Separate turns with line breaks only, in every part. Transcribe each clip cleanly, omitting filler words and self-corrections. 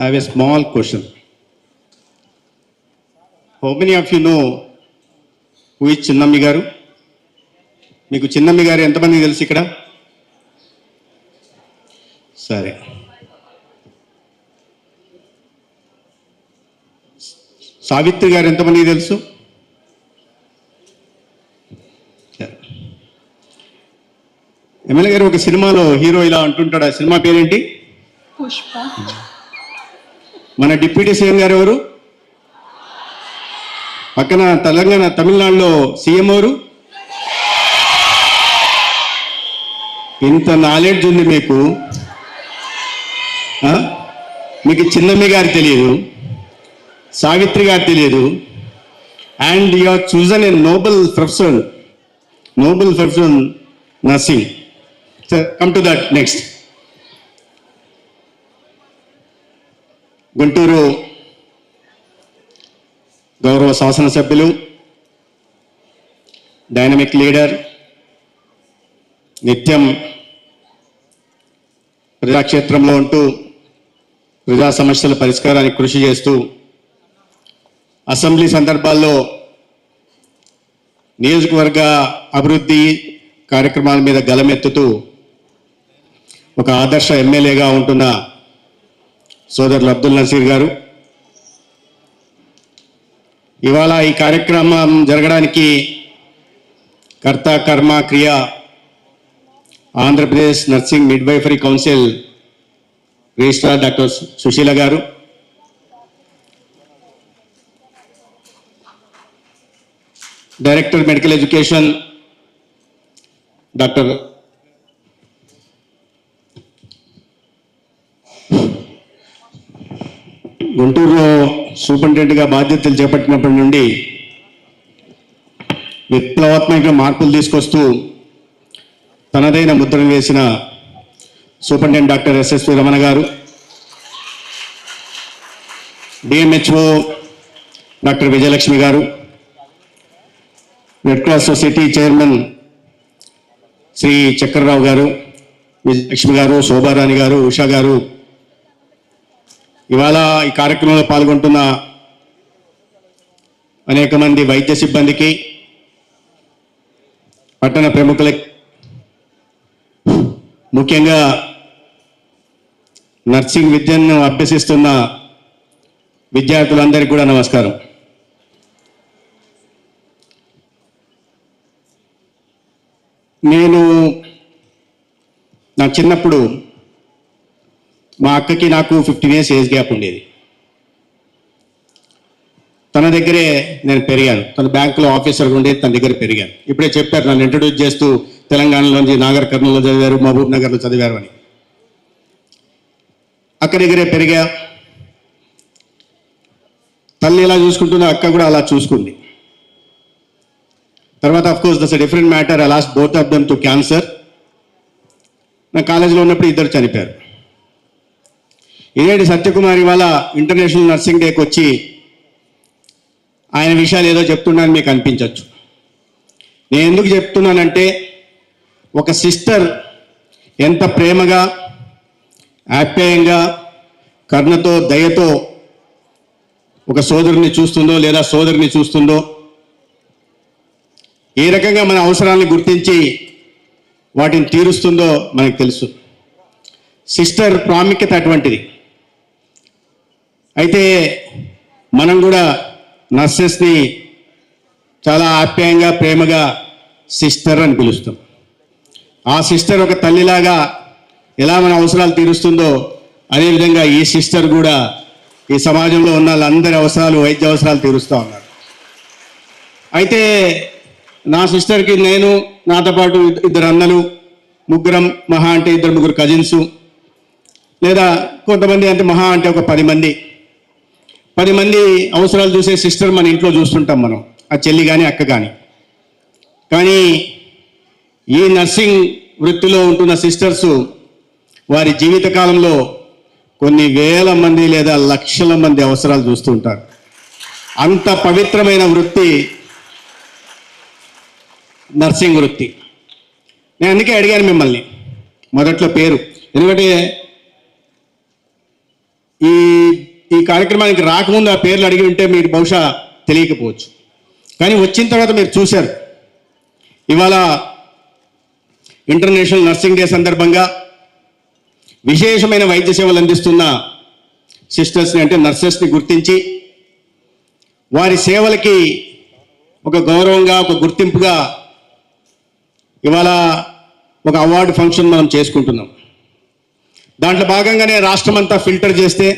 I have a small question. How many of you know who is Chinnammi garu? మీకు చిన్నమ్మి గారు ఎంతమంది తెలుసు ఇక్కడ? సరే, సావిత్రి గారు ఎంతమందికి తెలుసు? ఎమ్మెల్యే గారు ఒక సినిమాలో హీరో ఇలా అంటుంటాడు, ఆ సినిమా పేరేంటి?
పుష్ప.
మన డిప్యూటీ సీఎం గారు ఎవరు? పక్కన తమిళనాడులో సీఎం ఎవరు? ఇంత నాలెడ్జ్ ఉంది మీకు. మీకు చిన్నమ్మి గారు తెలియదు, సావిత్రి గారు తెలియదు, and you are chosen a noble profession nursing. Come to that next. Guntur గౌరవ శాసనసభ్యులు, డైనమిక్ లీడర్, నిత్యం ప్రజాక్షేత్రంలో ఉంటూ ప్రజా సమస్యల పరిష్కారానికి కృషి చేస్తూ అసెంబ్లీ సందర్భాల్లో నియోజకవర్గ అభివృద్ధి కార్యక్రమాల మీద గలమెత్తుతూ ఒక ఆదర్శ ఎమ్మెల్యేగా ఉంటున్న సోదరులు అబ్దుల్ నసీర్ గారు, ఇవాళ ఈ కార్యక్రమం జరగడానికి కర్త కర్మ క్రియ Andhra Pradesh nursing midwifery council registrar doctor Sushila గారు, డైరెక్టర్ మెడికల్ ఎడ్యుకేషన్ డాక్టర్ గుంటూరులో సూపరింటెండెంట్గా బాధ్యతలు చేపట్టినప్పటి నుండి విప్లవాత్మక మార్పులు తీసుకొస్తూ తనదైన ముద్రను వేసిన సూపరింటెండెంట్ డాక్టర్ ఎస్ఎస్వి రమణ గారు, DMHO doctor Vijayalakshmi garu, red cross society chairman Shri Chakrarao garu, Vijayalakshmi గారు, శోభారాణి గారు, ఉషా గారు, ఇవాళ ఈ కార్యక్రమంలో పాల్గొంటున్న అనేక మంది వైద్య సిబ్బందికి, పట్టణ ప్రముఖులకి, ముఖ్యంగా నర్సింగ్ విద్యను అభ్యసిస్తున్న విద్యార్థులందరికీ కూడా నమస్కారం. నేను నా చిన్నప్పుడు మా అక్కకి నాకు 15 years ఏజ్ గ్యాప్ ఉండేది. తన దగ్గరే నేను పెరిగాను. తన బ్యాంకులో ఆఫీసర్గా ఉండేది, తన దగ్గర పెరిగాను. ఇప్పుడే చెప్పారు, నన్ను ఇంట్రడ్యూస్ చేస్తూ తెలంగాణలోంచి నాగర్ కర్నూలులో చదివారు, మహబూబ్ నగర్లో చదివారు అని. అక్క దగ్గరే పెరిగా. తల్లి ఎలా చూసుకుంటుందో అక్క కూడా అలా చూసుకుంది. తర్వాత of course that's a different matter. I last both of them to cancer. నా కాలేజీలో ఉన్నప్పుడు ఇద్దరు చనిపోయారు. ఇదేంటి సత్యకుమార్ ఇవాళ ఇంటర్నేషనల్ నర్సింగ్ డేకి వచ్చి ఆయన విషయాలు ఏదో చెప్తున్నానని మీకు అనిపించవచ్చు. నేను ఎందుకు చెప్తున్నానంటే, ఒక సిస్టర్ ఎంత ప్రేమగా, ఆప్యాయంగా, కరుణతో, దయతో ఒక సోదరుని చూస్తుందో లేదా సోదరిని చూస్తుందో, ఏ రకంగా మన అవసరాలను గుర్తించి వాటిని తీరుస్తుందో మనకు తెలుసు. సిస్టర్ ప్రాముఖ్యత అటువంటిది. అయితే మనం కూడా నర్సెస్ని చాలా ఆప్యాయంగా, ప్రేమగా సిస్టర్ అని పిలుస్తాం. ఆ సిస్టర్ ఒక తల్లిలాగా ఎలా మన అవసరాలు తీరుస్తుందో అదేవిధంగా ఈ సిస్టర్ కూడా ఈ సమాజంలో ఉన్న వాళ్ళందరి అవసరాలు, వైద్య అవసరాలు తీరుస్తూ ఉన్నారు. అయితే నా సిస్టర్కి నేను, నాతో పాటు ఇద్దరు అన్నలు, ముగ్గురం, మహా అంటే ఇద్దరు ముగ్గురు కజిన్సు, లేదా కొంతమంది అంటే మహా అంటే ఒక 10 మంది అవసరాలు చూసే సిస్టర్ మన ఇంట్లో చూస్తుంటాం మనం, ఆ చెల్లి కానీ అక్క కానీ. కానీ ఈ నర్సింగ్ వృత్తిలో ఉంటున్న సిస్టర్స్ వారి జీవితకాలంలో కొన్ని వేల మంది లేదా లక్షల మంది అవసరాలు చూస్తూ ఉంటారు. అంత పవిత్రమైన వృత్తి నర్సింగ్ వృత్తి. నేను అందుకే అడిగాను మిమ్మల్ని మొదట్లో పేరు, ఎందుకంటే ఈ ఈ కార్యక్రమానికి రాకముందు ఆ పేర్లు అడిగి ఉంటే మీరు బహుశా తెలియకపోవచ్చు. కానీ వచ్చిన తర్వాత మీరు చూశారు. ఇవాళ ఇంటర్నేషనల్ నర్సింగ్ డే సందర్భంగా విశేషమైన వైద్య సేవలు అందిస్తున్న సిస్టర్స్ని అంటే నర్సెస్ని గుర్తించి వారి సేవలకి ఒక గౌరవంగా ఒక గుర్తింపుగా ఇవాళ ఒక అవార్డు ఫంక్షన్ మనం చేసుకుంటున్నాం. దాంట్లో భాగంగానే రాష్ట్రం అంతా ఫిల్టర్ చేస్తే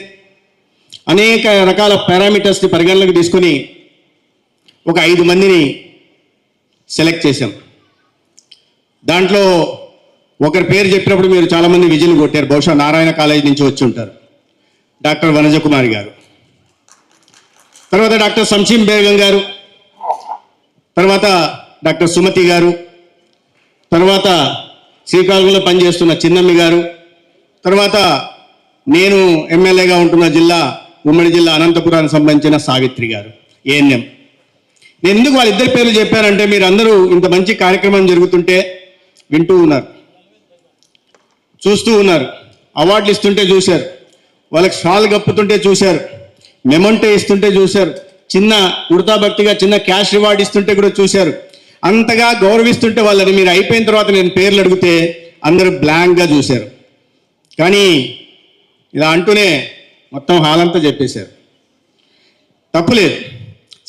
అనేక రకాల పారామీటర్స్ని పరిగణలోకి తీసుకొని ఒక 5 మందిని సెలెక్ట్ చేశాం. దాంట్లో ఒకరి పేరు చెప్పినప్పుడు మీరు చాలామంది విజిల్ కొట్టారు. బహుశా నారాయణ కాలేజ్ నుంచి వచ్చి ఉంటారు. డాక్టర్ వనజకుమారి గారు, తర్వాత డాక్టర్ సంశీం బేగం గారు, తర్వాత డాక్టర్ సుమతి గారు, తర్వాత శ్రీకాకుళంలో పనిచేస్తున్న చిన్నమ్మి గారు, తర్వాత నేను ఎమ్మెల్యేగా ఉంటున్న ఉమ్మడి జిల్లా అనంతపురానికి సంబంధించిన సావిత్రి గారు ఏఎన్ఎం. నేను ఎందుకు వాళ్ళిద్దరి పేర్లు చెప్పానంటే మీరు అందరూ ఇంత మంచి కార్యక్రమం జరుగుతుంటే వింటూ ఉన్నారు, చూస్తూ ఉన్నారు, అవార్డులు ఇస్తుంటే చూశారు, వాళ్ళకి షాల్ కప్పుతుంటే చూశారు, మెమంటో ఇస్తుంటే చూశారు, చిన్న ఉడతాభక్తిగా చిన్న క్యాష్ రివార్డ్ ఇస్తుంటే కూడా చూశారు. అంతగా గౌరవిస్తుంటే వాళ్ళని మీరు అయిపోయిన తర్వాత నేను పేర్లు అడిగితే అందరూ బ్లాంక్గా చూశారు. కానీ ఇలా అంటూనే మొత్తం హాల్ అంతా చెప్పేశారు. తప్పులేదు,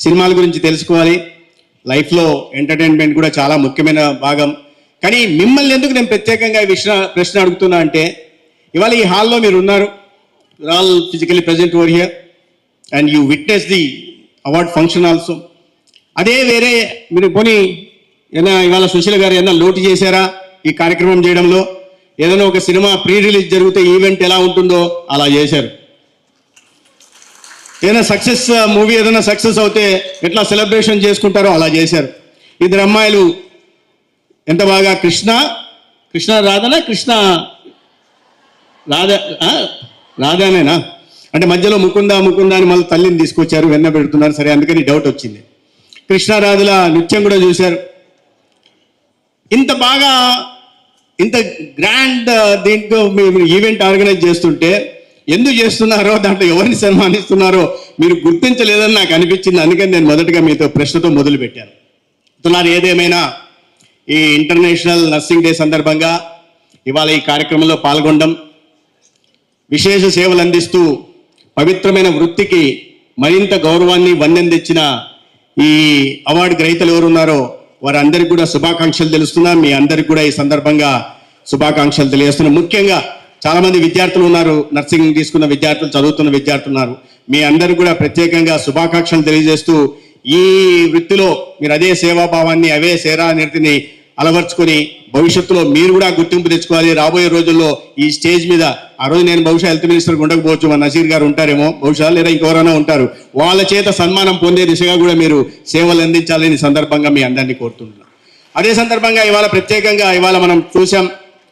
సినిమాల గురించి తెలుసుకోవాలి, లైఫ్లో ఎంటర్టైన్మెంట్ కూడా చాలా ముఖ్యమైన భాగం. కానీ మిమ్మల్ని ఎందుకు నేను ప్రత్యేకంగా ఈ ప్రశ్న అడుగుతున్నా అంటే ఇవాళ ఈ హాల్లో మీరు ఉన్నారు, all physically present over here and you witness the award function also. అదే వేరే మీరు పోనీ ఏదైనా ఇవాళ సుశీల గారు ఏదైనా లోటు చేశారా ఈ కార్యక్రమం చేయడంలో? ఏదైనా ఒక సినిమా ప్రీ రిలీజ్ జరిగితే ఈవెంట్ ఎలా ఉంటుందో అలా చేశారు. ఏదైనా సక్సెస్ మూవీ ఏదైనా సక్సెస్ అవుతే ఎట్లా సెలబ్రేషన్ చేసుకుంటారో అలా చేశారు. 2 అమ్మాయిలు ఎంత బాగా రాధానేనా అంటే మధ్యలో ముకుంద అని మళ్ళీ తల్లిని తీసుకొచ్చారు, వెన్న పెడుతున్నారు. సరే, అందుకని డౌట్ వచ్చింది. కృష్ణారాధుల నృత్యం కూడా చూశారు. ఇంత బాగా ఇంత గ్రాండ్ దీంట్లో మీరు ఈవెంట్ ఆర్గనైజ్ చేస్తుంటే ఎందుకు చేస్తున్నారో, దాంట్లో ఎవరిని సన్మానిస్తున్నారో మీరు గుర్తించలేదని నాకు అనిపించింది. అందుకని నేను మొదటగా మీతో ప్రశ్నతో మొదలు పెట్టాను. ఏదేమైనా ఈ ఇంటర్నేషనల్ నర్సింగ్ డే సందర్భంగా ఇవాళ ఈ కార్యక్రమంలో పాల్గొనడం, విశేష సేవలు అందిస్తూ పవిత్రమైన వృత్తికి మరింత గౌరవాన్ని వన్నెం తెచ్చిన ఈ అవార్డు గ్రహీతలు ఎవరున్నారో వారందరికీ కూడా శుభాకాంక్షలు తెలుస్తున్నా. మీ అందరికీ కూడా ఈ సందర్భంగా శుభాకాంక్షలు తెలియజేస్తున్నాం. ముఖ్యంగా చాలామంది విద్యార్థులు ఉన్నారు, నర్సింగ్ తీసుకున్న విద్యార్థులు, చదువుతున్న విద్యార్థులు ఉన్నారు. మీ అందరికీ కూడా ప్రత్యేకంగా శుభాకాంక్షలు తెలియజేస్తూ ఈ వృత్తిలో మీరు అదే సేవాభావాన్ని, అవే సేరా నీతిని అలవర్చుకొని భవిష్యత్తులో మీరు కూడా గుర్తింపు తెచ్చుకోవాలి. రాబోయే రోజుల్లో ఈ స్టేజ్ మీద, ఆ రోజు నేను బహుశా హెల్త్ మినిస్టర్ ఉండకపోవచ్చు, మన నజీర్ గారు ఉంటారేమో బహుశా, లేదా ఇంకెవరైనా ఉంటారు, వాళ్ళ చేత సన్మానం పొందే దిశగా కూడా మీరు సేవలు అందించాలని సందర్భంగా మీ అందరినీ కోరుతున్నాను. అదే సందర్భంగా ఇవాళ ప్రత్యేకంగా ఇవాళ మనం చూసాం,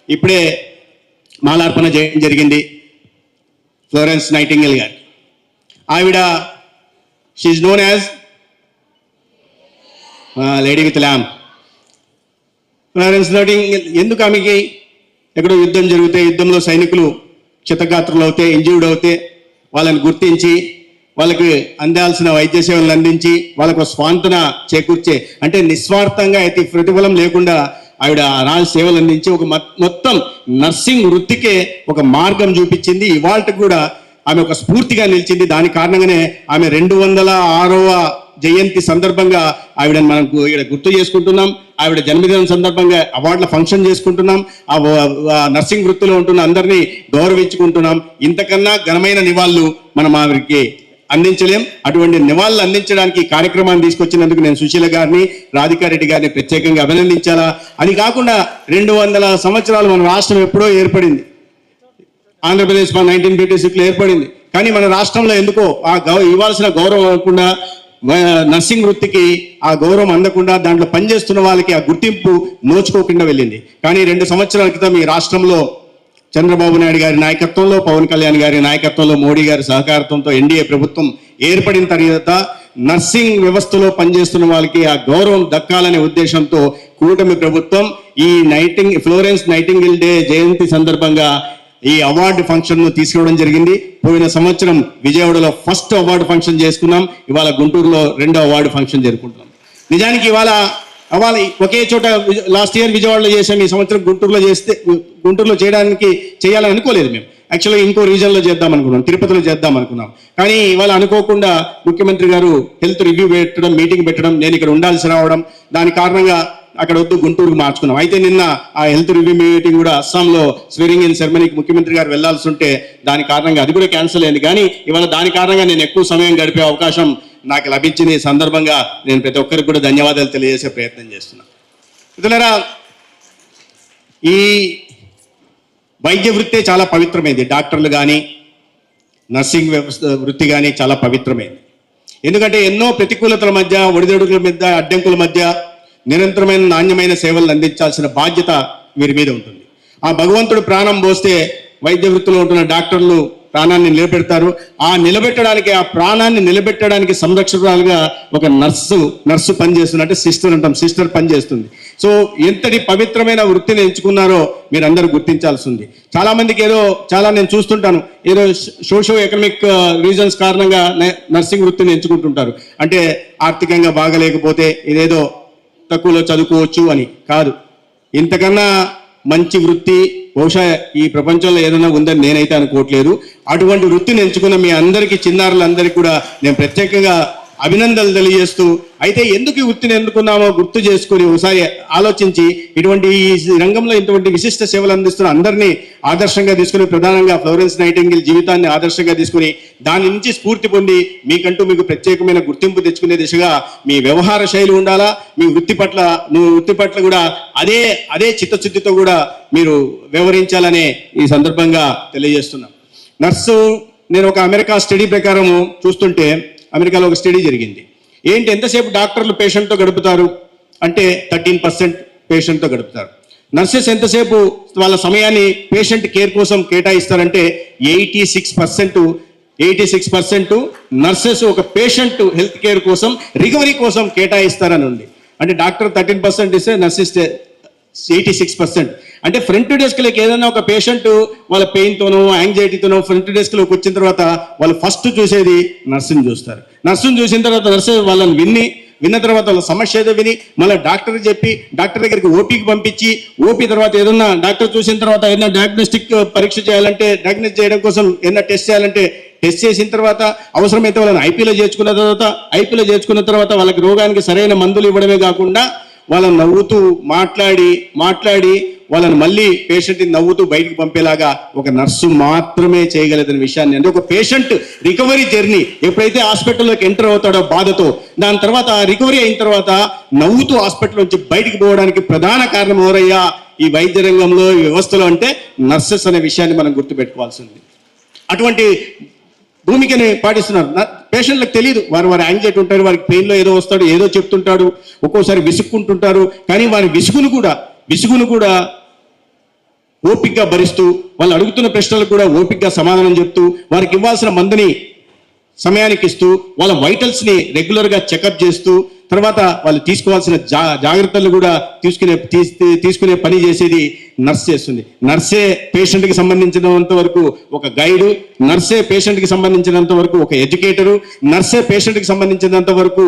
ఇప్పుడే మాలార్పణ చేయడం జరిగింది ఫ్లోరెన్స్ నైటింగేల్ గారు. ఆవిడ she known as lady with lamp. Florence Nightingale ఎందుకు ఆమెకి ఎక్కడో యుద్ధం జరిగితే, యుద్ధంలో సైనికులు క్షతగాత్రులు అవుతే, ఇంజ్యూర్డ్ అవుతే వాళ్ళని గుర్తించి వాళ్ళకి అందాల్సిన వైద్య సేవలను అందించి వాళ్ళకు స్వాంతన చేకూర్చే, అంటే నిస్వార్థంగా అయితే ప్రతిఫలం లేకుండా ఆవిడ సేవలు అందించి ఒక మొత్తం నర్సింగ్ వృత్తికే ఒక మార్గం చూపించింది. ఇవాళకి కూడా ఆమె ఒక స్ఫూర్తిగా నిలిచింది. దాని కారణంగానే ఆమె 206వ జయంతి సందర్భంగా ఆవిడని మనం ఇక్కడ గుర్తు చేసుకుంటున్నాం. ఆవిడ జన్మదినం సందర్భంగా అవార్డుల ఫంక్షన్ చేసుకుంటున్నాం. ఆ నర్సింగ్ వృత్తిలో ఉంటున్న అందరినీ గౌరవించుకుంటున్నాం. ఇంతకన్నా ఘనమైన నివాళులు మనం ఆవిడకి అందించలేం. అటువంటి నివాళులు అందించడానికి కార్యక్రమాన్ని తీసుకొచ్చినందుకు నేను సుశీల గారిని, రాధికారెడ్డి గారిని ప్రత్యేకంగా అభినందించాలా. అది కాకుండా 200 సంవత్సరాలు మన రాష్ట్రం ఎప్పుడో ఏర్పడింది. ఆంధ్రప్రదేశ్ 1956లో ఏర్పడింది. కానీ మన రాష్ట్రంలో ఎందుకో ఇవ్వాల్సిన గౌరవం ఇవ్వకుండా, నర్సింగ్ వృత్తికి ఆ గౌరవం అందకుండా, దాంట్లో పనిచేస్తున్న వాళ్ళకి ఆ గుర్తింపు నోచుకోకుండా వెళ్ళింది. కానీ 2 సంవత్సరాల క్రితం ఈ రాష్ట్రంలో చంద్రబాబు నాయుడు గారి నాయకత్వంలో, పవన్ కళ్యాణ్ గారి నాయకత్వంలో, మోడీ గారి సహకారంతో ఎన్డీఏ ప్రభుత్వం ఏర్పడిన తర్వాత నర్సింగ్ వ్యవస్థలో పనిచేస్తున్న వాళ్ళకి ఆ గౌరవం దక్కాలనే ఉద్దేశంతో కూటమి ప్రభుత్వం ఈ ఫ్లోరెన్స్ నైటింగేల్ డే జయంతి సందర్భంగా ఈ అవార్డు ఫంక్షన్ను తీసుకురావడం జరిగింది. పోయిన సంవత్సరం విజయవాడలో ఫస్ట్ అవార్డు ఫంక్షన్ చేసుకున్నాం. ఇవాళ గుంటూరులో రెండో అవార్డు ఫంక్షన్ జరుపుకుంటున్నాం. నిజానికి ఇవాళ ఒకే చోట లాస్ట్ ఇయర్ విజయవాడలో చేసాం, ఈ సంవత్సరం గుంటూరులో చేయాలని అనుకోలేదు మేము. యాక్చువల్గా ఇంకో రీజన్లో చేద్దాం అనుకున్నాం, తిరుపతిలో చేద్దాం అనుకున్నాం. కానీ ఇవాళ అనుకోకుండా ముఖ్యమంత్రి గారు హెల్త్ రివ్యూ పెట్టడం, మీటింగ్ పెట్టడం, నేను ఇక్కడ ఉండాల్సి రావడం, దాని కారణంగా అక్కడ వద్దు గుంటూరుకు మార్చుకున్నాం. అయితే నిన్న ఆ హెల్త్ రివ్యూ మీటింగ్ కూడా అస్సాంలో స్వేరింగ్ ఇన్ సెరమనీకి ముఖ్యమంత్రి గారు వెళ్లాల్సి ఉంటే దాని కారణంగా అది కూడా క్యాన్సిల్ అయింది. కానీ ఇవాళ దాని కారణంగా నేను ఎక్కువ సమయం గడిపే అవకాశం నాకు లభించిన ఈ సందర్భంగా నేను ప్రతి ఒక్కరికి కూడా ధన్యవాదాలు తెలియజేసే ప్రయత్నం చేస్తున్నాను. మిత్రులారా, ఈ వైద్య వృత్తే చాలా పవిత్రమైంది. డాక్టర్లు కానీ నర్సింగ్ వృత్తి కానీ చాలా పవిత్రమైంది. ఎందుకంటే ఎన్నో ప్రతికూలతల మధ్య, ఒడిదొడుకుల మధ్య, అడ్డంకుల మధ్య నిరంతరమైన నాణ్యమైన సేవలను అందించాల్సిన బాధ్యత వీరి మీద ఉంటుంది. ఆ భగవంతుడు ప్రాణం పోస్తే వైద్య వృత్తిలో ఉంటున్న డాక్టర్లు ప్రాణాన్ని నిలబెడతారు. ఆ ప్రాణాన్ని నిలబెట్టడానికి సంరక్షకురాలుగా ఒక నర్సు పనిచేస్తుంది, అంటే సిస్టర్ అంటాం, సిస్టర్ పనిచేస్తుంది. సో ఎంతటి పవిత్రమైన వృత్తిని ఎంచుకున్నారో మీరు అందరూ గుర్తించాల్సి ఉంది. చాలా మందికి నేను చూస్తుంటాను, ఏదో సోషో ఎకనామిక్ రీజన్స్ కారణంగా నర్సింగ్ వృత్తిని ఎంచుకుంటుంటారు. అంటే ఆర్థికంగా బాగలేకపోతే ఇదేదో తక్కువలో చదువుకోవచ్చు అని కాదు. ఇంతకన్నా మంచి వృత్తి బహుశా ఈ ప్రపంచంలో ఏదైనా ఉందని నేనైతే అనుకోవట్లేదు. అటువంటి వృత్తిని ఎంచుకున్న మీ అందరికీ, చిన్నారులందరికీ కూడా నేను ప్రత్యేకంగా అభినందనలు తెలియజేస్తూ, అయితే ఎందుకు ఈ వృత్తిని ఎన్నుకున్నామో గుర్తు చేసుకుని ఒకసారి ఆలోచించి ఇటువంటి ఈ రంగంలో ఇటువంటి విశిష్ట సేవలు అందిస్తున్న అందరినీ ఆదర్శంగా తీసుకుని, ప్రధానంగా ఫ్లోరెన్స్ నైటింగేల్ జీవితాన్ని ఆదర్శంగా తీసుకుని దాని నుంచి స్ఫూర్తి పొంది మీకు ప్రత్యేకమైన గుర్తింపు తెచ్చుకునే దిశగా మీ వ్యవహార శైలి ఉండాలా. మీ వృత్తి పట్ల కూడా అదే చిత్తశుద్ధితో కూడా మీరు వ్యవహరించాలనే ఈ సందర్భంగా తెలియజేస్తున్నాం. నేను ఒక అమెరికా స్టడీ ప్రకారం చూస్తుంటే, అమెరికాలో ఒక స్టడీ జరిగింది. ఎంతసేపు డాక్టర్లు పేషెంట్తో గడుపుతారు అంటే 13% పేషెంట్తో గడుపుతారు. నర్సెస్ ఎంతసేపు వాళ్ళ సమయాన్ని పేషెంట్ కేర్ కోసం కేటాయిస్తారంటే 86% నర్సెస్ ఒక పేషెంట్ హెల్త్ కేర్ కోసం, రికవరీ కోసం కేటాయిస్తారని ఉంది. అంటే డాక్టర్ 13% ఇస్తే నర్సెస్ 86%. అంటే ఫ్రంట్ డెస్క్లోకి ఏదైనా ఒక పేషెంట్ వాళ్ళ పెయిన్తోనో యాంగ్జైటీతోనో ఫ్రంట్ డెస్క్లోకి వచ్చిన తర్వాత వాళ్ళు ఫస్ట్ చూసేది నర్సుని చూస్తారు. నర్సుని చూసిన తర్వాత నర్సు వాళ్ళని విన్న తర్వాత వాళ్ళ సమస్య ఏదో విని మళ్ళీ డాక్టర్కి చెప్పి, డాక్టర్ దగ్గరికి ఓపీకి పంపించి, ఓపీ తర్వాత ఏదన్నా డాక్టర్ చూసిన తర్వాత ఏదైనా డయాగ్నోస్టిక్ పరీక్ష చేయాలంటే, డయాగ్నోస్ చేయడం కోసం ఏదైనా టెస్ట్ చేయాలంటే టెస్ట్ చేసిన తర్వాత అవసరమైతే వాళ్ళని ఐపీలో చేర్చుకున్న తర్వాత వాళ్ళకి రోగానికి సరైన మందులు ఇవ్వడమే కాకుండా వాళ్ళని నవ్వుతూ మాట్లాడి వాళ్ళని మళ్ళీ పేషెంట్ని నవ్వుతూ బయటికి పంపేలాగా ఒక నర్సు మాత్రమే చేయగలదనే విషయాన్ని, అంటే ఒక పేషెంట్ రికవరీ జర్నీ ఎప్పుడైతే హాస్పిటల్లోకి ఎంటర్ అవుతాడో బాధతో, దాని తర్వాత రికవరీ అయిన తర్వాత నవ్వుతూ హాస్పిటల్ నుంచి బయటికి పోవడానికి ప్రధాన కారణం ఎవరయ్యా ఈ వైద్య రంగంలో, ఈ వ్యవస్థలో అంటే నర్సెస్ అనే విషయాన్ని మనం గుర్తుపెట్టుకోవాల్సింది. అటువంటి భూమికని పాటిస్తున్నారు. పేషెంట్లకు తెలియదు, వారు యాంగ్జైటీ ఉంటారు, వారికి పెయిన్లో ఏదో వస్తాడు, ఏదో చెప్తుంటాడు, ఒక్కోసారి విసుక్కుంటుంటారు. కానీ వారి విసుగును కూడా ఓపికగా భరిస్తూ, వాళ్ళు అడుగుతున్న ప్రశ్నలకు కూడా ఓపికగా సమాధానం చెప్తూ, వారికి ఇవ్వాల్సిన మందుని సమయానికి ఇస్తూ, వాళ్ళ వైటల్స్ని రెగ్యులర్గా చెకప్ చేస్తూ, తర్వాత వాళ్ళు తీసుకోవాల్సిన జాగ్రత్తలు కూడా తీసుకునే పని చేసేది నర్స్ చేస్తుంది. నర్సే పేషెంట్కి సంబంధించినంత వరకు ఒక గైడు, నర్సే పేషెంట్కి సంబంధించినంత వరకు ఒక ఎడ్యుకేటరు, నర్సే పేషెంట్కి సంబంధించినంత వరకు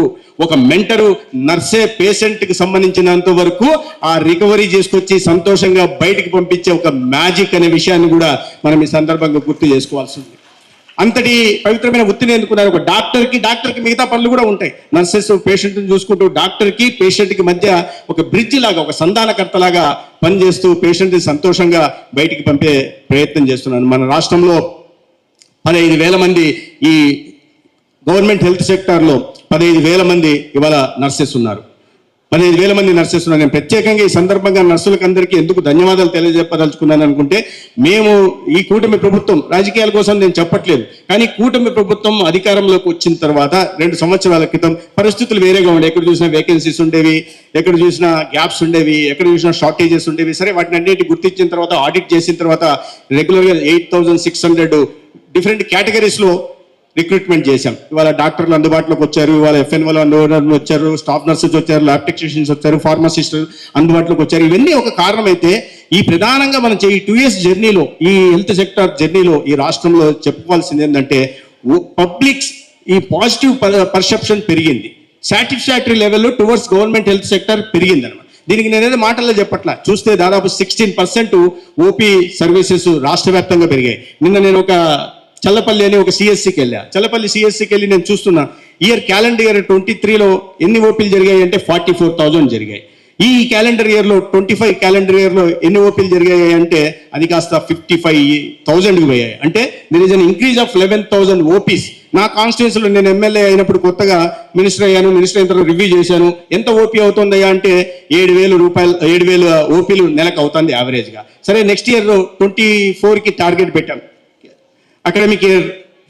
ఒక మెంటరు, నర్సే పేషెంట్కి సంబంధించినంత వరకు ఆ రికవరీ చేసుకొచ్చి సంతోషంగా బయటికి పంపించే ఒక మ్యాజిక్ అనే విషయాన్ని కూడా మనం ఈ సందర్భంగా గుర్తు చేసుకోవాల్సి ఉంది. అంతటి పవిత్రమైన వృత్తిని ఎందుకున్నారు. ఒక డాక్టర్కి మిగతా పనులు కూడా ఉంటాయి. నర్సెస్ పేషెంట్ని చూసుకుంటూ డాక్టర్కి పేషెంట్కి మధ్య ఒక బ్రిడ్జ్ లాగా, ఒక సంధానకర్తలాగా పనిచేస్తూ పేషెంట్ని సంతోషంగా బయటికి పంపే ప్రయత్నం చేస్తున్నాను. మన రాష్ట్రంలో 15,000 మంది ఈ గవర్నమెంట్ హెల్త్ సెక్టార్లో 15,000 మంది ఇవాళ నర్సెస్ ఉన్నారు. 15,000 మంది నర్సెస్ ఉన్నారు. నేను ప్రత్యేకంగా ఈ సందర్భంగా నర్సులకు అందరికీ ఎందుకు ధన్యవాదాలు తెలియజెప్పదలుచుకున్నాను అనుకుంటే, మేము ఈ కూటమి ప్రభుత్వం, రాజకీయాల కోసం నేను చెప్పట్లేదు, కానీ కూటమి ప్రభుత్వం అధికారంలోకి వచ్చిన తర్వాత 2 సంవత్సరాల క్రితం పరిస్థితులు వేరేగా ఉండే. ఎక్కడ చూసినా వేకెన్సీస్ ఉండేవి, ఎక్కడ చూసినా గ్యాప్స్ ఉండేవి, ఎక్కడ చూసినా షార్టేజెస్ ఉండేవి. సరే, వాటిని అన్నింటి గుర్తించిన తర్వాత, ఆడిట్ చేసిన తర్వాత రెగ్యులర్గా 8,600 డిఫరెంట్ కేటగిరీస్లో రిక్రూట్మెంట్ చేశాం. ఇవాళ డాక్టర్లు అందుబాటులోకి వచ్చారు, ఇవాళ FNఓలు అందుబాటులోకి వచ్చారు, స్టాఫ్ నర్సెస్ వచ్చారు, ల్యాబ్ టెక్నీషియన్స్ వచ్చారు, ఫార్మసిస్టులు అందుబాటులోకి వచ్చారు. ఇవన్నీ ఒక కారణం అయితే, ఈ ప్రధానంగా మనం ఈ 2 years జర్నీలో, ఈ హెల్త్ సెక్టర్ జర్నీలో ఈ రాష్ట్రంలో చెప్పుకోవాల్సింది ఏంటంటే పబ్లిక్ ఈ పాజిటివ్ పర్సెప్షన్ పెరిగింది, సాటిస్ఫాక్టరీ లెవెల్లో టువర్డ్స్ గవర్నమెంట్ హెల్త్ సెక్టర్ పెరిగింది అనమాట. దీనికి నేనేదో మాటల్లో చెప్పట్లా, చూస్తే దాదాపు 16% ఓపీ సర్వీసెస్ రాష్ట్ర వ్యాప్తంగా పెరిగాయి. నిన్న నేను ఒక చల్లపల్లి అని ఒక సిఎస్సికి వెళ్ళా. చల్లపల్లి సిఎస్సికి వెళ్ళి నేను చూస్తున్నా క్యాలెండర్ ఇయర్ 23లో ఎన్ని ఓపీలు జరిగాయి అంటే 44,000 జరిగాయి. ఈ క్యాలెండర్ ఇయర్లో 25 క్యాలెండర్ ఇయర్లో ఎన్ని ఓపీలు జరిగాయి అంటే అది కాస్త 55,000కి పోయాయి. అంటే there is an increase of 11,000 OPs. నా కాన్స్టిట్యూన్సీలో నేను ఎమ్మెల్యే అయినప్పుడు కొత్తగా మినిస్టర్ అయ్యాను. మినిస్టర్ అయిన తర్వాత రివ్యూ చేశాను. ఎంత ఓపీ అవుతుందయ్యా అంటే 7,000 ఓపీలు నెలకు అవుతుంది యావరేజ్గా. సరే, నెక్స్ట్ ఇయర్ 24కి టార్గెట్ పెట్టాం, అకాడమిక్ ఇయర్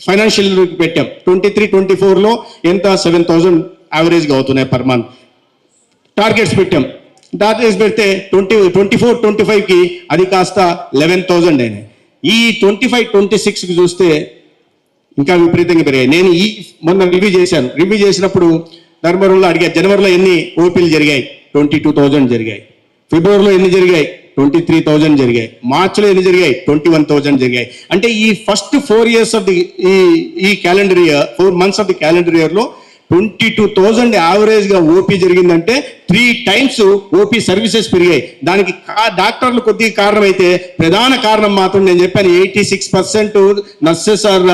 ఫైనాన్షియల్ పెట్టాం. 23-24లో ఎంత 7,000 యావరేజ్గా అవుతున్నాయి పర్ మంత్. టార్గెట్స్ పెట్టాం. టార్గెట్స్ పెడితే 24-25కి అది కాస్త 11,000 అయినాయి. ఈ 25-26కి చూస్తే ఇంకా విపరీతంగా పెరిగాయి. నేను మొన్న రివ్యూ చేశాను. రివ్యూ చేసినప్పుడు ధర్మవరంలో అడిగా, జనవరిలో ఎన్ని ఓపీలు జరిగాయి? 22,000 జరిగాయి. ఫిబ్రవరిలో ఎన్ని జరిగాయి? 23,000 జరిగాయి. మార్చిలో ఎన్ని జరిగాయి? 21,000 జరిగాయి. అంటే ఈ ఫస్ట్ 4 years ఆఫ్ ది ఈ calendar year, 4 months of the calendar ఇయర్లో 22,000 యావరేజ్గా ఓపీ జరిగిందంటే 3 times ఓపీ సర్వీసెస్ పెరిగాయి. దానికి డాక్టర్లు కొద్దిగా కారణం అయితే, ప్రధాన కారణం మాత్రం నేను చెప్పాను 86% nurses are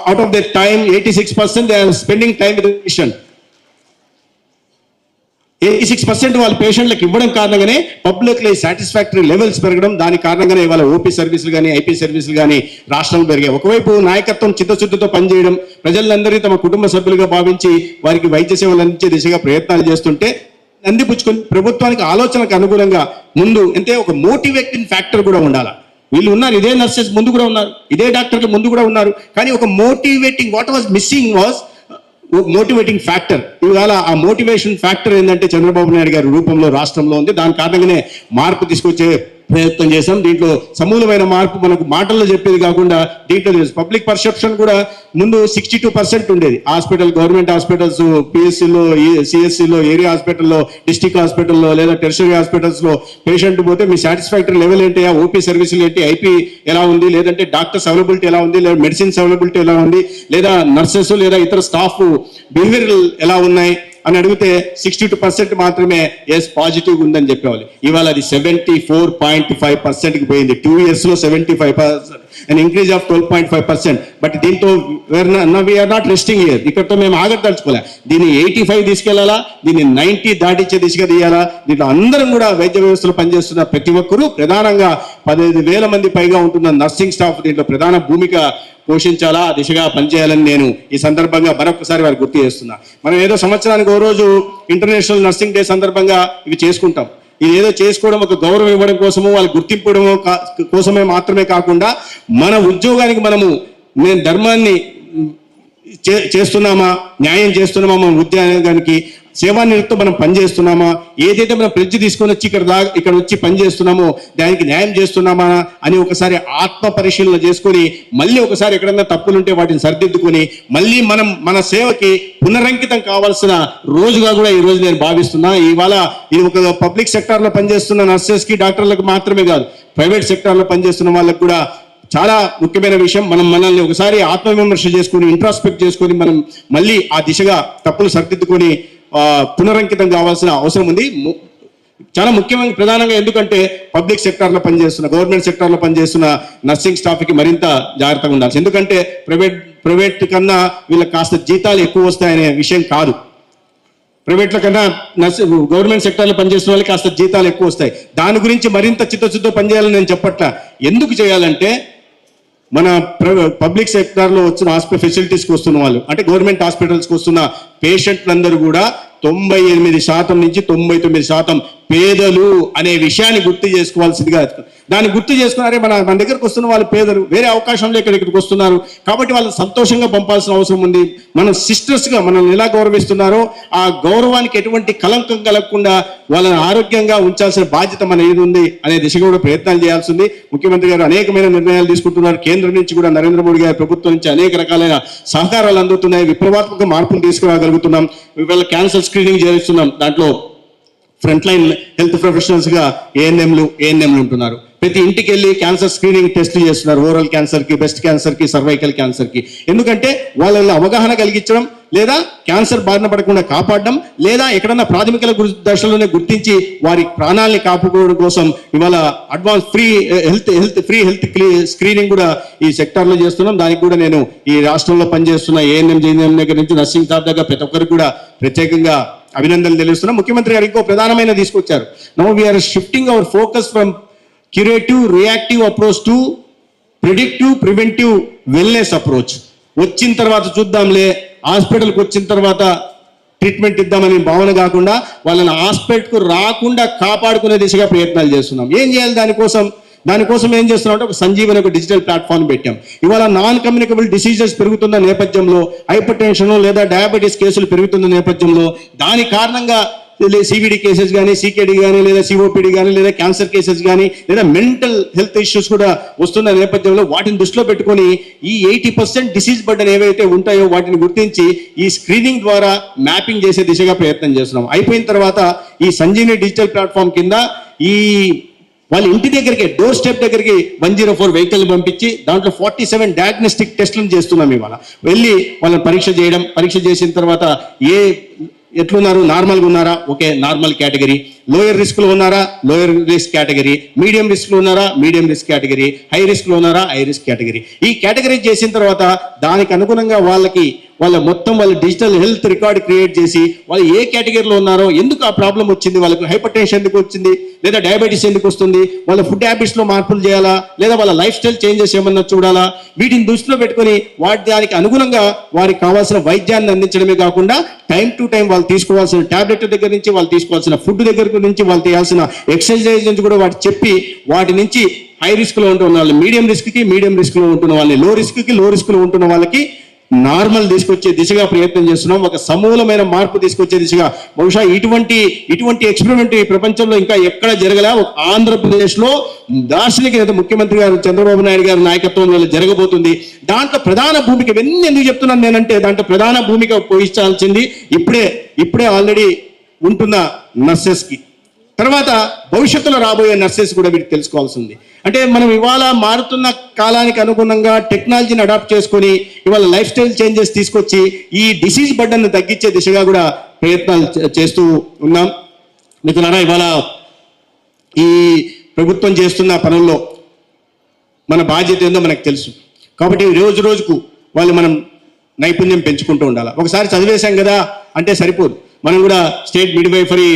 out of the time 86% they are spending time with patient. 86% వాళ్ళ పేషెంట్లకు ఇవ్వడం కారణంగానే పబ్లిక్లో సాటిస్ఫాక్టరీ లెవెల్స్ పెరగడం, దాని కారణంగానే వాళ్ళ ఓపీ సర్వీసులు కానీ ఐపీ సర్వీసులు కానీ రాష్ట్రంలో పెరిగాయి. ఒకవైపు నాయకత్వం చిత్తశుద్ధితో పనిచేయడం, ప్రజలందరినీ తమ కుటుంబ సభ్యులుగా భావించి వారికి వైద్య సేవలు అందించే దిశగా ప్రయత్నాలు చేస్తుంటే అందిపుచ్చుకొని ప్రభుత్వానికి ఆలోచనకు అనుగుణంగా ముందు అంటే ఒక మోటివేటింగ్ ఫ్యాక్టర్ కూడా ఉండాలి. వీళ్ళు ఉన్నారు, ఇదే నర్సెస్ ముందు కూడా ఉన్నారు, ఇదే డాక్టర్లు ముందు కూడా ఉన్నారు. కానీ ఒక motivating, what was missing was motivating factor. ఇవాళ ఆ మోటివేషన్ ఫ్యాక్టర్ ఏంటంటే చంద్రబాబు నాయుడు గారి రూపంలో రాష్ట్రంలో ఉంది. దాని కారణంగానే మార్పు తీసుకొచ్చే ప్రయత్నం చేశాం. దీంట్లో సమూలమైన మార్పు మనకు మాటల్లో చెప్పేది కాకుండా దీంట్లో పబ్లిక్ పర్సెప్షన్ కూడా ముందు 62% ఉండేది. హాస్పిటల్, గవర్నమెంట్ హాస్పిటల్స్, పిఎస్సిలో, సిఎస్సిలో, ఏరియా హాస్పిటల్లో, డిస్ట్రిక్ట్ హాస్పిటల్లో లేదా టెర్షరీ హాస్పిటల్స్లో పేషెంట్ పోతే మీ సాటిస్ఫాక్టరీ లెవెల్ ఏంటి, ఓపీ సర్వీసులు ఏంటి, ఐపీ ఎలా ఉంది, లేదంటే డాక్టర్స్ అవైలబిలిటీ ఎలా ఉంది, లేదా మెడిసిన్స్ అవైలబిలిటీ ఎలా ఉంది, లేదా నర్సెస్ లేదా ఇతర స్టాఫ్ బిహేవియరల్ ఎలా ఉన్నాయి అని అడిగితే 62% మాత్రమే ఎస్ పాజిటివ్ ఉందని చెప్పేవాళ్ళు. ఇవాళ అది 74.5%కి పోయింది. 2 yearsలో 75%, అండ్ ఇంక్రీజ్ ఆఫ్ 12.5%. బట్ దీంతో వీఆర్ నాట్ రెస్టింగ్ ఇయర్. ఇక్కడతో మేము ఆగదలుచుకోలే. దీన్ని 85 తీసుకెళ్లాలా, దీన్ని 90 దాటించే దిశగా తీయాలా. దీంట్లో అందరం కూడా వైద్య వ్యవస్థలో పనిచేస్తున్న ప్రతి ఒక్కరూ, ప్రధానంగా 15,000 మంది పైగా ఉంటున్న నర్సింగ్ స్టాఫ్ దీంట్లో ప్రధాన భూమిక పోషించాలా, ఆ దిశగా పనిచేయాలని నేను ఈ సందర్భంగా మరొకసారి వారికి గుర్తు చేస్తున్నా. మనం ఏదో సంవత్సరానికి ఓ రోజు ఇంటర్నేషనల్ నర్సింగ్ డే సందర్భంగా ఇవి చేసుకుంటాం. ఇది ఏదో చేసుకోవడం, ఒక గౌరవం ఇవ్వడం కోసము, వాళ్ళకి గుర్తింపు కోసమే మాత్రమే కాకుండా మన ఉద్యోగానికి మేము ధర్మాన్ని చేస్తున్నామా, న్యాయం చేస్తున్నామా, మన ఉద్యోగానికి సేవానివృత్తితో మనం పనిచేస్తున్నామా, ఏదైతే మనం ప్రెడ్జ్ తీసుకొని వచ్చి ఇక్కడ వచ్చి పనిచేస్తున్నామో దానికి న్యాయం చేస్తున్నామా అని ఒకసారి ఆత్మ పరిశీలన చేసుకొని మళ్ళీ ఒకసారి ఎక్కడన్నా తప్పులుంటే వాటిని సరిదిద్దుకొని మళ్ళీ మనం మన సేవకి పునరంకితం కావాల్సిన రోజుగా కూడా ఈ రోజు నేను భావిస్తున్నా. ఇవాళ ఇది ఒక పబ్లిక్ సెక్టార్లో పనిచేస్తున్న నర్సెస్కి, డాక్టర్లకు మాత్రమే కాదు, ప్రైవేట్ సెక్టార్లో పనిచేస్తున్న వాళ్ళకు కూడా చాలా ముఖ్యమైన విషయం. మనల్ని ఒకసారి ఆత్మవిమర్శ చేసుకొని, ఇంట్రాస్పెక్ట్ చేసుకొని మనం మళ్ళీ ఆ దిశగా తప్పులు సరిదిద్దుకొని పునరంకితం కావాల్సిన అవసరం ఉంది. చాలా ముఖ్యమైన ప్రధానంగా ఎందుకంటే పబ్లిక్ సెక్టార్లో పనిచేస్తున్న, గవర్నమెంట్ సెక్టార్లో పనిచేస్తున్న నర్సింగ్ స్టాఫ్కి మరింత జాగ్రత్తగా ఉండాల్సి. ఎందుకంటే ప్రైవేట్ కన్నా వీళ్ళకి కాస్త జీతాలు ఎక్కువ వస్తాయనే విషయం కాదు. ప్రైవేట్ల కన్నా గవర్నమెంట్ సెక్టార్లో పనిచేస్తున్న వాళ్ళకి కాస్త జీతాలు ఎక్కువ వస్తాయి. దాని గురించి మరింత చిత్తశుద్ధితో పనిచేయాలని నేను చెప్పట్లా. ఎందుకు చేయాలంటే మన పబ్లిక్ సెక్టార్లో వచ్చిన ఫెసిలిటీస్కి వస్తున్న వాళ్ళు, అంటే గవర్నమెంట్ హాస్పిటల్స్కి వస్తున్న పేషెంట్లందరూ కూడా 98% నుంచి 99% పేదలు అనే విషయాన్ని గుర్తు చేసుకోవాల్సిందిగా. దాన్ని గుర్తు చేసుకున్నారే మన దగ్గరకు వస్తున్న వాళ్ళు పేదలు, వేరే అవకాశంలో ఇక్కడికి వస్తున్నారు కాబట్టి వాళ్ళని సంతోషంగా పంపాల్సిన అవసరం ఉంది. మనం సిస్టర్స్గా మనల్ని ఎలా గౌరవిస్తున్నారో ఆ గౌరవానికి ఎటువంటి కలంకం కలగకుండా వాళ్ళని ఆరోగ్యంగా ఉంచాల్సిన బాధ్యత మన ఏది ఉంది అనే దిశగా కూడా ప్రయత్నాలు చేయాల్సింది. ముఖ్యమంత్రి గారు అనేకమైన నిర్ణయాలు తీసుకుంటున్నారు. కేంద్రం నుంచి కూడా నరేంద్ర మోడీ గారి ప్రభుత్వం నుంచి అనేక రకాలైన సహకారాలు అందుతున్నాయి. విప్లవాత్మక మార్పులు తీసుకురాగలుగుతున్నాం. ఇవాళ క్యాన్సర్ స్క్రీనింగ్ చేస్తున్నాం. దాంట్లో ఫ్రంట్ లైన్ హెల్త్ ప్రొఫెషనల్స్గా ఏఎన్ఎంలు ఉంటున్నారు. ప్రతి ఇంటికి వెళ్ళి క్యాన్సర్ స్క్రీనింగ్ టెస్ట్లు చేస్తున్నారు, ఓరల్ క్యాన్సర్కి, బ్రెస్ట్ క్యాన్సర్కి, సర్వైకల్ క్యాన్సర్కి. ఎందుకంటే వాళ్ళ అవగాహన కలిగించడం, లేదా క్యాన్సర్ బారిన పడకుండా కాపాడడం, లేదా ఎక్కడన్నా ప్రాథమిక దశలోనే గుర్తించి వారి ప్రాణాలని కాపాడుకోవడం కోసం ఇవాళ అడ్వాన్స్ ఫ్రీ హెల్త్ స్క్రీనింగ్ కూడా ఈ సెక్టార్లో చేస్తున్నాం. దానికి కూడా నేను ఈ రాష్ట్రంలో పనిచేస్తున్న ఏఎన్ఎం దగ్గర నుంచి నర్సింగ్ స్టాఫ్ దగ్గర ప్రతి ఒక్కరికి కూడా ప్రత్యేకంగా అభినందనలు తెలుస్తున్నాం. ముఖ్యమంత్రి గారు ఇంకో ప్రధానమైన తీసుకొచ్చారు. Now we are shifting our focus from curative reactive approach to predictive preventive wellness approach. వచ్చిన తర్వాత చూద్దాంలే, హాస్పిటల్కి వచ్చిన తర్వాత ట్రీట్మెంట్ ఇద్దామని భావన కాకుండా వాళ్ళని హాస్పిటల్కు రాకుండా కాపాడుకునే దిశగా ప్రయత్నాలు చేస్తున్నాం. ఏం చేయాలి దానికోసం ఏం చేస్తున్నాం అంటే ఒక సంజీవని ఒక డిజిటల్ ప్లాట్ఫామ్ పెట్టాం. ఇవాళ నాన్ కమ్యూనికబుల్ డిసీజెస్ పెరుగుతున్న నేపథ్యంలో, హైపర్ టెన్షన్ లేదా డయాబెటీస్ కేసులు పెరుగుతున్న నేపథ్యంలో, దాని కారణంగా సివిడి కేసెస్ కానీ, సికేడి కానీ, లేదా సిఓపిడి కానీ, లేదా క్యాన్సర్ కేసెస్ కానీ, లేదా మెంటల్ హెల్త్ ఇష్యూస్ కూడా వస్తున్న నేపథ్యంలో వాటిని దృష్టిలో పెట్టుకొని ఈ 80% డిసీజ్ బర్డన్ ఏవైతే ఉంటాయో వాటిని గుర్తించి ఈ స్క్రీనింగ్ ద్వారా మ్యాపింగ్ చేసే దిశగా ప్రయత్నం చేస్తున్నాం. అయిపోయిన తర్వాత ఈ సంజీవని డిజిటల్ ప్లాట్ఫామ్ కింద ఈ వాళ్ళ ఇంటి దగ్గరికి, డోర్ స్టెప్ దగ్గరికి 104 వెహికల్ పంపించి దాంట్లో 47 డయాగ్నోస్టిక్ టెస్టులను చేస్తున్నాం. ఇవాళ వెళ్ళి వాళ్ళని పరీక్ష చేసిన తర్వాత ఎట్లున్నారు, నార్మల్గా ఉన్నారా, ఓకే నార్మల్ కేటగిరీ, లోయర్ రిస్క్లో ఉన్నారా, లోయర్ రిస్క్ కేటగిరీ, మీడియం రిస్క్లో ఉన్నారా, మీడియం రిస్క్ కేటగిరీ, హై రిస్క్లో ఉన్నారా, హై రిస్క్ కేటగిరీ. ఈ కేటగిరీ చేసిన తర్వాత దానికి అనుగుణంగా వాళ్ళ డిజిటల్ హెల్త్ రికార్డ్ క్రియేట్ చేసి వాళ్ళు ఏ కేటగిరీలో ఉన్నారో, ఎందుకు ఆ ప్రాబ్లం వచ్చింది, వాళ్ళకి హైపర్ టెన్షన్ ఎందుకు వచ్చింది, లేదా డయాబెటీస్ ఎందుకు వస్తుంది, వాళ్ళ ఫుడ్ హ్యాబిట్స్లో మార్పులు చేయాలా, లేదా వాళ్ళ లైఫ్ స్టైల్ చేంజెస్ ఏమన్నా చూడాలా, వీటిని దృష్టిలో పెట్టుకొని దానికి అనుగుణంగా వారికి కావాల్సిన వైద్యాన్ని అందించడమే కాకుండా టైం టు టైం వాళ్ళు తీసుకోవాల్సిన టాబ్లెట్ దగ్గర నుంచి, వాళ్ళు తీసుకోవాల్సిన ఫుడ్ దగ్గర నుంచి, వాళ్ళు చేయాల్సిన ఎక్సర్సైజ్ నుంచి కూడా వాటి నుంచి హై రిస్క్లో ఉంటున్న వాళ్ళు మీడియం రిస్క్లో ఉంటున్న వాళ్ళని లో రిస్క్లో ఉంటున్న వాళ్ళకి నార్మల్ తీసుకొచ్చే దిశగా ప్రయత్నం చేస్తున్నాం. ఒక సమూలమైన మార్పు తీసుకొచ్చే దిశగా. బహుశా ఇటువంటి ఎక్స్పెరిమెంట్ ఈ ప్రపంచంలో ఇంకా ఎక్కడ జరగలే. ఒక ఆంధ్రప్రదేశ్లో దార్శనిక ముఖ్యమంత్రి గారు చంద్రబాబు నాయుడు గారి నాయకత్వంలో జరగబోతుంది. దాంట్లో ప్రధాన భూమిక, ఇవన్నీ ఎందుకు చెప్తున్నాను నేనంటే, దాంట్లో ప్రధాన భూమిక పోషించాల్సింది ఇప్పుడే ఆల్రెడీ ఉంటున్న నర్సెస్కి, తర్వాత భవిష్యత్తులో రాబోయే నర్సెస్ కూడా వీటికి తెలుసుకోవాల్సి ఉంది. అంటే మనం ఇవాళ మారుతున్న కాలానికి అనుగుణంగా టెక్నాలజీని అడాప్ట్ చేసుకొని ఇవాళ లైఫ్ స్టైల్ చేంజెస్ తీసుకొచ్చి ఈ డిసీజ్ బర్డన్ తగ్గించే దిశగా కూడా ప్రయత్నాలు చేస్తూ ఉన్నాం. మిత్రులారా, ఇవాళ ఈ ప్రభుత్వం చేస్తున్న పనుల్లో మన బాధ్యత ఏందో మనకు తెలుసు. కాబట్టి రోజుకు మనం నైపుణ్యం పెంచుకుంటూ ఉండాలి. ఒకసారి చదివేశాం కదా అంటే సరిపోదు. మనం కూడా స్టేట్ మిడ్వైఫరీ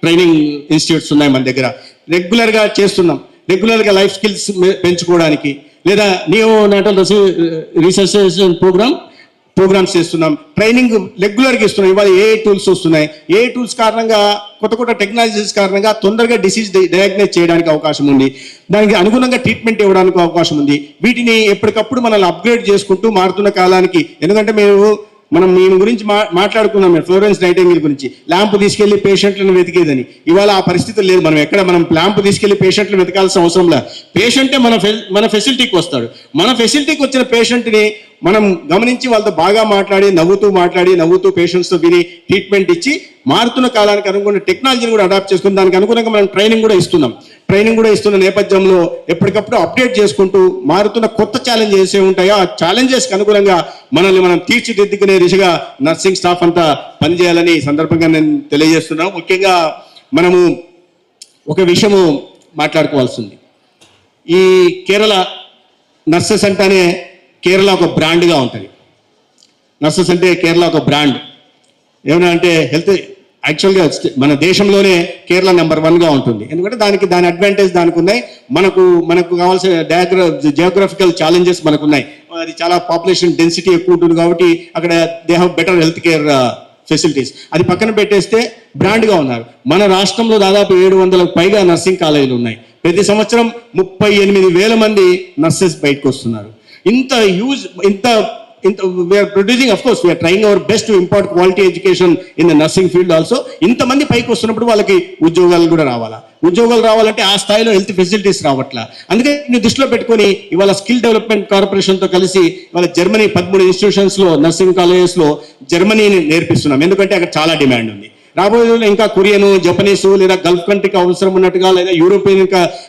ట్రైనింగ్ ఇన్స్టిట్యూట్స్ ఉన్నాయి మన దగ్గర, రెగ్యులర్గా చేస్తున్నాం. రెగ్యులర్గా లైఫ్ స్కిల్స్ పెంచుకోవడానికి, లేదా నియోనాటల్ రీసెర్చ్ ప్రోగ్రామ్స్ చేస్తున్నాం. ట్రైనింగ్ రెగ్యులర్గా ఇస్తున్నాం. ఇవాళ ఏ టూల్స్ వస్తున్నాయి, ఏ టూల్స్ కారణంగా, కొత్త టెక్నాలజీస్ కారణంగా తొందరగా డిసీజ్ డయాగ్నైజ్ చేయడానికి అవకాశం ఉంది, దానికి అనుగుణంగా ట్రీట్మెంట్ ఇవ్వడానికి అవకాశం ఉంది. వీటిని ఎప్పటికప్పుడు మనల్ని అప్గ్రేడ్ చేసుకుంటూ మారుతున్న కాలానికి, ఎందుకంటే మనం దీని గురించి మాట్లాడుకున్నాం, ఫ్లోరెన్స్ నైటింగేల్ గురించి, ల్యాంప్ తీసుకెళ్లి పేషెంట్లను వెతికేదని. ఇవాళ ఆ పరిస్థితి లేదు. మనం ల్యాంప్ తీసుకెళ్లి పేషెంట్లను వెతకాల్సిన అవసరం లేదు. పేషెంటే మన ఫెసిలిటీకి వస్తాడు. మన ఫెసిలిటీకి వచ్చిన పేషెంట్ని మనం గమనించి వాళ్ళతో బాగా నవ్వుతూ పేషెంట్స్తో విని ట్రీట్మెంట్ ఇచ్చి మారుతున్న కాలానికి అనుగుణ టెక్నాలజీని కూడా అడాప్ట్ చేసుకుని దానికి అనుగుణంగా మనం ట్రైనింగ్ కూడా ఇస్తున్న నేపథ్యంలో ఎప్పటికప్పుడు అప్డేట్ చేసుకుంటూ మారుతున్న కొత్త ఛాలెంజెస్ ఏ ఉంటాయో ఆ ఛాలెంజెస్కి అనుగుణంగా మనం తీర్చిదిద్దుకునే దిశగా నర్సింగ్ స్టాఫ్ అంతా పనిచేయాలని సందర్భంగా నేను తెలియజేస్తున్నాను. ముఖ్యంగా మనము ఒక విషయము మాట్లాడుకోవాల్సింది. ఈ కేరళ నర్సెస్ అంటేనే కేరళ ఒక బ్రాండ్గా ఉంటుంది. నర్సెస్ అంటే కేరళ ఒక బ్రాండ్. ఏమన్నా అంటే హెల్త్ యాక్చువల్గా మన దేశంలోనే కేరళ నెంబర్ 1గా ఉంటుంది. ఎందుకంటే దాని అడ్వాంటేజ్ దానికి ఉన్నాయి. మనకు కావాల్సిన జియోగ్రఫికల్ ఛాలెంజెస్ మనకు ఉన్నాయి. అది చాలా పాపులేషన్ డెన్సిటీ ఎక్కువ ఉంటుంది కాబట్టి అక్కడ they have better health care facilities. అది పక్కన పెట్టేస్తే బ్రాండ్గా ఉన్నారు. మన రాష్ట్రంలో దాదాపు 700కు పైగా నర్సింగ్ కాలేజీలు ఉన్నాయి. ప్రతి సంవత్సరం 38,000 మంది నర్సెస్ బయటకు వస్తున్నారు. we are producing, of course, we are trying our best to impart quality education in the nursing field also. ఇంతమంది పైకి వస్తున్నప్పుడు వాళ్ళకి ఉద్యోగాలు కూడా రావాలంటే ఆ స్థాయిలో హెల్త్ ఫెసిలిటీస్ రావట్లా. అందుకే దృష్టిలో పెట్టుకొని ఇవాళ స్కిల్ డెవలప్మెంట్ కార్పొరేషన్తో కలిసి ఇవాళ జర్మనీ 13 ఇన్స్టిట్యూషన్స్లో నర్సింగ్ కాలేజెస్లో జర్మనీని నేర్పిస్తున్నాం. ఎందుకంటే అక్కడ చాలా డిమాండ్ ఉంది. రాబోయే రోజుల్లో ఇంకా కొరియన్, జపనీస్ లేదా గల్ఫ్ కంట్రీకి అవసరం ఉన్నట్టుగా లేదా యూరోపియన్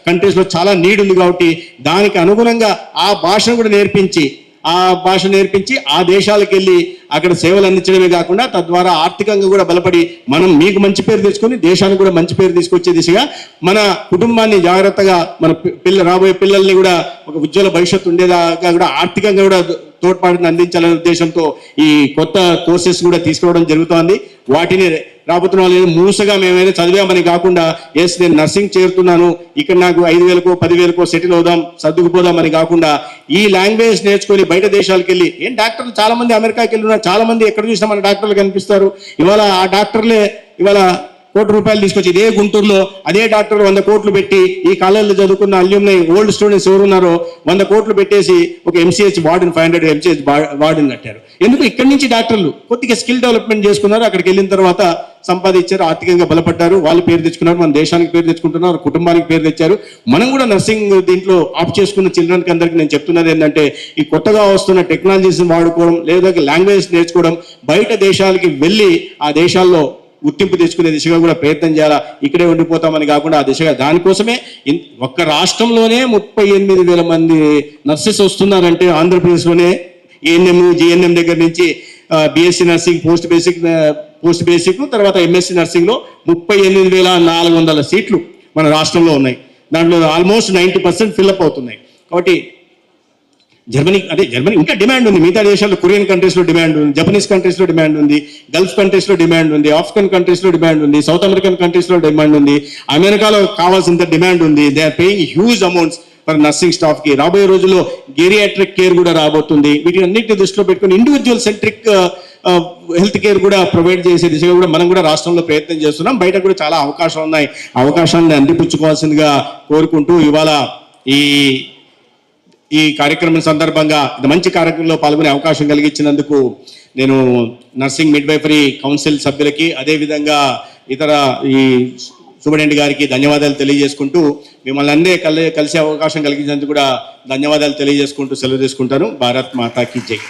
కంట్రీస్లో చాలా నీడ్ ఉంది కాబట్టి దానికి అనుగుణంగా ఆ భాషను కూడా నేర్పించి ఆ దేశాలకు వెళ్ళి అక్కడ సేవలు అందించడమే కాకుండా తద్వారా ఆర్థికంగా కూడా బలపడి మనం మీకు మంచి పేరు తెచ్చుకొని దేశానికి కూడా మంచి పేరు తీసుకొచ్చే దిశగా మన కుటుంబాన్ని జాగ్రత్తగా మన రాబోయే పిల్లల్ని కూడా ఒక ఉజ్వల భవిష్యత్తు ఉండేదాకా కూడా ఆర్థికంగా కూడా తోడ్పాటును అందించాలనే ఉద్దేశంతో ఈ కొత్త కోర్సెస్ కూడా తీసుకురావడం జరుగుతోంది. వాటిని రాబోతున్న వాళ్ళు మూసగా మేమైనా చదివామని కాకుండా ఎస్ నేను నర్సింగ్ చేరుతున్నాను, ఇక్కడ నాకు 5,000కో 10,000కో సెటిల్ అవుదాం సర్దుకుపోదామని కాకుండా ఈ లాంగ్వేజ్ నేర్చుకొని బయట దేశాలకు వెళ్ళి డాక్టర్లు చాలా మంది అమెరికాకి వెళ్ళి ఉన్నారు, చాలా మంది ఎక్కడ చూసినా మన డాక్టర్లు కనిపిస్తారు. ఇవాళ ఆ డాక్టర్లే ఇవాళ ₹1,00,00,000 తీసుకొచ్చి ఇదే గుంటూరులో అదే డాక్టర్ 100 కోట్లు పెట్టి ఈ కాలేజీలో చదువుకున్న అల్యూమ్ని ఓల్డ్ స్టూడెంట్స్ ఎవరు ఉన్నారో 100 కోట్లు పెట్టేసి ఒక MCH వార్డుని 500 MCH వార్డుని కట్టారు. ఎందుకు ఇక్కడి నుంచి డాక్టర్లు కొద్దిగా స్కిల్ డెవలప్మెంట్ చేసుకున్నారు, అక్కడికి వెళ్ళిన తర్వాత సంపాదించారు, ఆర్థికంగా బలపడ్డారు, వాళ్ళు పేరు తెచ్చుకున్నారు, మన దేశానికి పేరు తెచ్చుకుంటున్నారు, కుటుంబానికి పేరు తెచ్చారు. మనం కూడా నర్సింగ్ దీంట్లో ఆప్ చేసుకున్న చిల్డ్రన్కి అందరికీ నేను చెప్తున్నది ఏంటంటే ఈ కొత్తగా వస్తున్న టెక్నాలజీస్ని వాడుకోవడం లేదా లాంగ్వేజ్ నేర్చుకోవడం, బయట దేశాలకి వెళ్ళి ఆ దేశాల్లో గుర్తింపు తెచ్చుకునే దిశగా కూడా ప్రయత్నం చేయాలా. ఇక్కడే ఉండిపోతామని కాకుండా ఆ దిశగా దానికోసమే ఒక్క రాష్ట్రంలోనే 38,000 మంది నర్సెస్ వస్తున్నారంటే ఆంధ్రప్రదేశ్లోనే ANM GNM దగ్గర నుంచి BSc నర్సింగ్ పోస్ట్ బేసిక్ తర్వాత MSc నర్సింగ్లో 38,400 సీట్లు మన రాష్ట్రంలో ఉన్నాయి. దాంట్లో ఆల్మోస్ట్ 90% ఫిల్అప్ అవుతున్నాయి. కాబట్టి జర్మనీ ఇంకా డిమాండ్ ఉంది, మిగతా దేశాల్లో కొరియన్ కంట్రీస్లో డిమాండ్ ఉంది, జపనీస్ కంట్రీస్లో డిమాండ్ ఉంది, గల్ఫ్ కంట్రీస్లో డిమాండ్ ఉంది, ఆఫ్రికన్ కంట్రీస్లో డిమాండ్ ఉంది, సౌత్ అమెరికన్ కంట్రీస్లో డిమాండ్ ఉంది, అమెరికాలో కావాల్సినంత డిమాండ్ ఉంది. They are paying huge amounts for nursing స్టాఫ్కి. రాబోయే రోజుల్లో గేరియాట్రిక్ కేర్ కూడా రాబోతుంది. వీటిని అన్నింటినీ దృష్టిలో పెట్టుకుని ఇండివిజువల్ సెంట్రిక్ హెల్త్ కేర్ కూడా ప్రొవైడ్ చేసే దిశగా కూడా మనం కూడా రాష్ట్రంలో ప్రయత్నం చేస్తున్నాం. బయట కూడా చాలా అవకాశాలు ఉన్నాయి, అవకాశాలను అందిపుచ్చుకోవాల్సిందిగా కోరుకుంటూ ఇవాళ ఈ కార్యక్రమం సందర్భంగా మంచి కార్యక్రమంలో పాల్గొనే అవకాశం కలిగించినందుకు నేను నర్సింగ్ మిడ్వైఫరీ కౌన్సిల్ సభ్యులకి అదేవిధంగా ఇతర ఈ సూపరింటెండెంట్ గారికి ధన్యవాదాలు తెలియజేసుకుంటూ మిమ్మల్ని అన్నీ కలిసే అవకాశం కలిగించినందుకు కూడా ధన్యవాదాలు తెలియజేసుకుంటూ సెలవు తీసుకుంటాను. భారత్ మాతాకి జై.